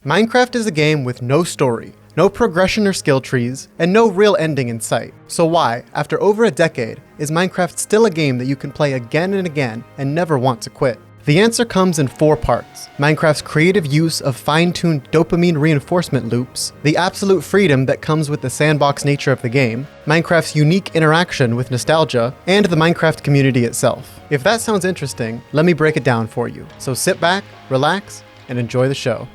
Minecraft is a game with no story, no progression or skill trees, and no real ending in sight. So why, after over a decade, is Minecraft still a game that you can play again and again and never want to quit? The answer comes in 4 parts: Minecraft's creative use of fine-tuned dopamine reinforcement loops, the absolute freedom that comes with the sandbox nature of the game, Minecraft's unique interaction with nostalgia, and the Minecraft community itself. If that sounds interesting, let me break it down for you. So sit back, relax, and enjoy the show.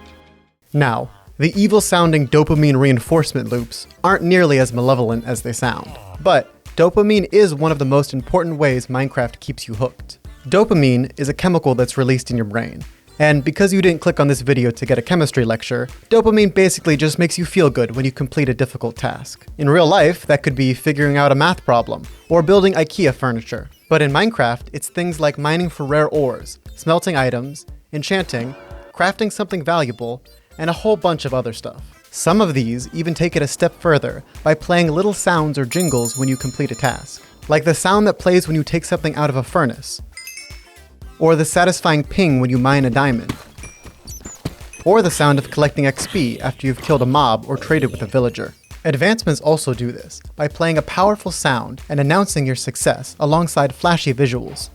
Now, the evil-sounding dopamine reinforcement loops aren't nearly as malevolent as they sound, but dopamine is one of the most important ways Minecraft keeps you hooked. Dopamine is a chemical that's released in your brain, and because you didn't click on this video to get a chemistry lecture, dopamine basically just makes you feel good when you complete a difficult task. In real life, that could be figuring out a math problem, or building IKEA furniture. But in Minecraft, it's things like mining for rare ores, smelting items, enchanting, crafting something valuable, and a whole bunch of other stuff. Some of these even take it a step further by playing little sounds or jingles when you complete a task, like the sound that plays when you take something out of a furnace, or the satisfying ping when you mine a diamond, or the sound of collecting XP after you've killed a mob or traded with a villager. Advancements also do this by playing a powerful sound and announcing your success alongside flashy visuals.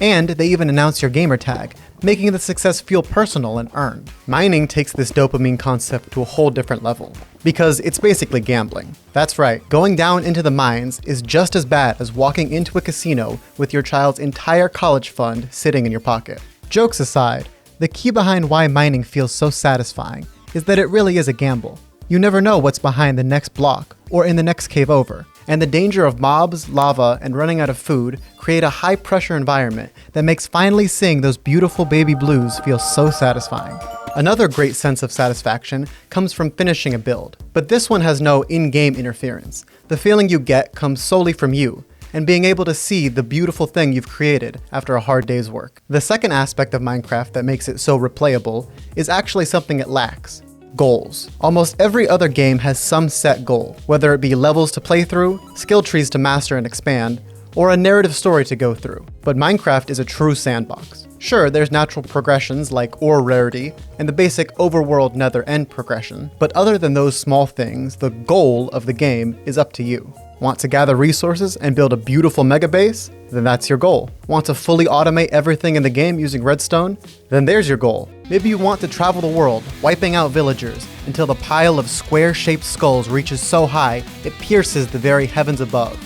And they even announce your gamer tag, making the success feel personal and earned. Mining takes this dopamine concept to a whole different level, because it's basically gambling. That's right, going down into the mines is just as bad as walking into a casino with your child's entire college fund sitting in your pocket. Jokes aside, the key behind why mining feels so satisfying is that it really is a gamble. You never know what's behind the next block or in the next cave over. And the danger of mobs, lava, and running out of food create a high-pressure environment that makes finally seeing those beautiful baby blues feel so satisfying. Another great sense of satisfaction comes from finishing a build, but this one has no in-game interference. The feeling you get comes solely from you, and being able to see the beautiful thing you've created after a hard day's work. The second aspect of Minecraft that makes it so replayable is actually something it lacks: goals. Almost every other game has some set goal, whether it be levels to play through, skill trees to master and expand, or a narrative story to go through. But Minecraft is a true sandbox. Sure, there's natural progressions like ore rarity and the basic overworld nether end progression, but other than those small things, the goal of the game is up to you. Want to gather resources and build a beautiful mega base? Then that's your goal. Want to fully automate everything in the game using redstone? Then there's your goal. Maybe you want to travel the world, wiping out villagers until the pile of square-shaped skulls reaches so high it pierces the very heavens above.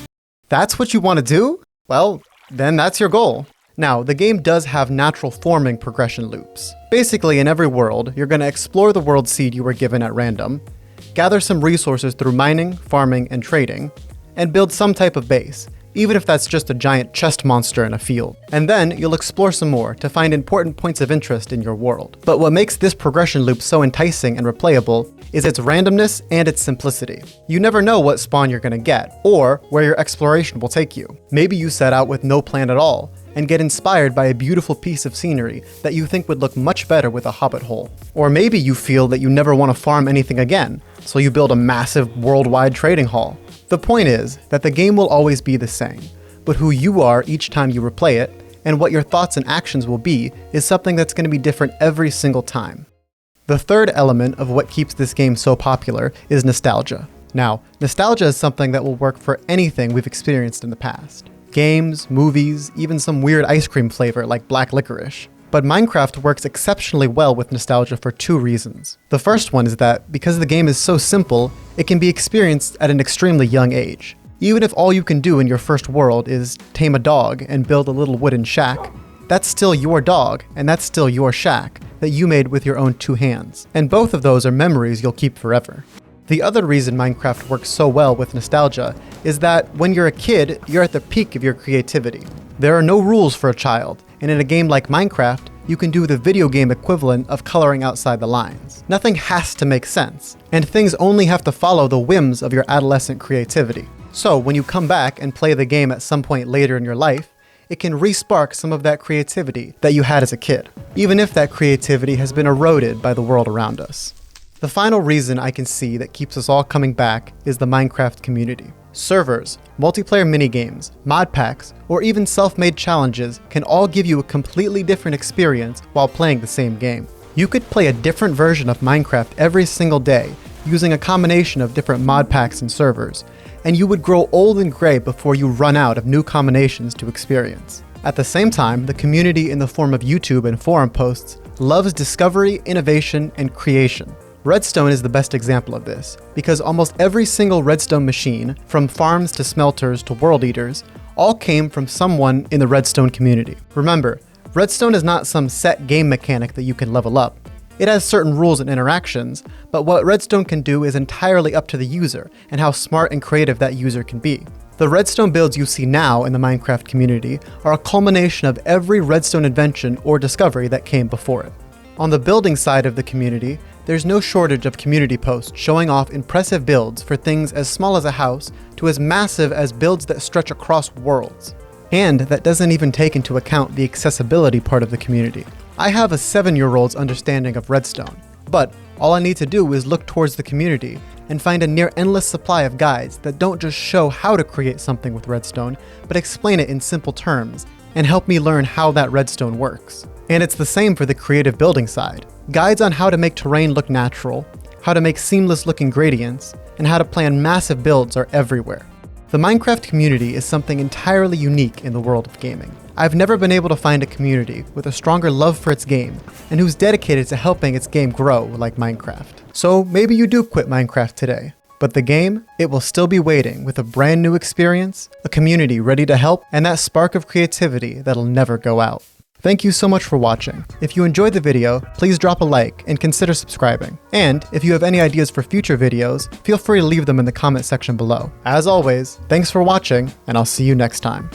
That's what you want to do? Well, then that's your goal. Now, the game does have natural forming progression loops. Basically, in every world, you're going to explore the world seed you were given at random, gather some resources through mining, farming, and trading, and build some type of base, even if that's just a giant chest monster in a field. And then you'll explore some more to find important points of interest in your world. But what makes this progression loop so enticing and replayable is its randomness and its simplicity. You never know what spawn you're gonna get, or where your exploration will take you. Maybe you set out with no plan at all, and get inspired by a beautiful piece of scenery that you think would look much better with a hobbit hole. Or maybe you feel that you never want to farm anything again, so you build a massive worldwide trading hall. The point is that the game will always be the same, but who you are each time you replay it, and what your thoughts and actions will be, is something that's going to be different every single time. The third element of what keeps this game so popular is nostalgia. Now, nostalgia is something that will work for anything we've experienced in the past. Games, movies, even some weird ice cream flavor like black licorice. But Minecraft works exceptionally well with nostalgia for 2 reasons. The first one is that, because the game is so simple, it can be experienced at an extremely young age. Even if all you can do in your first world is tame a dog and build a little wooden shack, that's still your dog, and that's still your shack that you made with your own 2 hands. And both of those are memories you'll keep forever. The other reason Minecraft works so well with nostalgia is that when you're a kid, you're at the peak of your creativity. There are no rules for a child, and in a game like Minecraft, you can do the video game equivalent of coloring outside the lines. Nothing has to make sense, and things only have to follow the whims of your adolescent creativity. So when you come back and play the game at some point later in your life, it can re-spark some of that creativity that you had as a kid, even if that creativity has been eroded by the world around us. The final reason I can see that keeps us all coming back is the Minecraft community. Servers, multiplayer minigames, mod packs, or even self-made challenges can all give you a completely different experience while playing the same game. You could play a different version of Minecraft every single day, using a combination of different mod packs and servers, and you would grow old and gray before you run out of new combinations to experience. At the same time, the community in the form of YouTube and forum posts loves discovery, innovation, and creation. Redstone is the best example of this, because almost every single redstone machine, from farms to smelters to world eaters, all came from someone in the redstone community. Remember, redstone is not some set game mechanic that you can level up. It has certain rules and interactions, but what redstone can do is entirely up to the user and how smart and creative that user can be. The redstone builds you see now in the Minecraft community are a culmination of every redstone invention or discovery that came before it. On the building side of the community, there's no shortage of community posts showing off impressive builds for things as small as a house to as massive as builds that stretch across worlds. And that doesn't even take into account the accessibility part of the community. I have a 7-year-old's understanding of redstone, but all I need to do is look towards the community and find a near endless supply of guides that don't just show how to create something with redstone, but explain it in simple terms and help me learn how that redstone works. And it's the same for the creative building side. Guides on how to make terrain look natural, how to make seamless looking gradients, and how to plan massive builds are everywhere. The Minecraft community is something entirely unique in the world of gaming. I've never been able to find a community with a stronger love for its game and who's dedicated to helping its game grow like Minecraft. So maybe you do quit Minecraft today, but the game, it will still be waiting with a brand new experience, a community ready to help, and that spark of creativity that'll never go out. Thank you so much for watching. If you enjoyed the video, please drop a like and consider subscribing. And if you have any ideas for future videos, feel free to leave them in the comment section below. As always, thanks for watching, and I'll see you next time.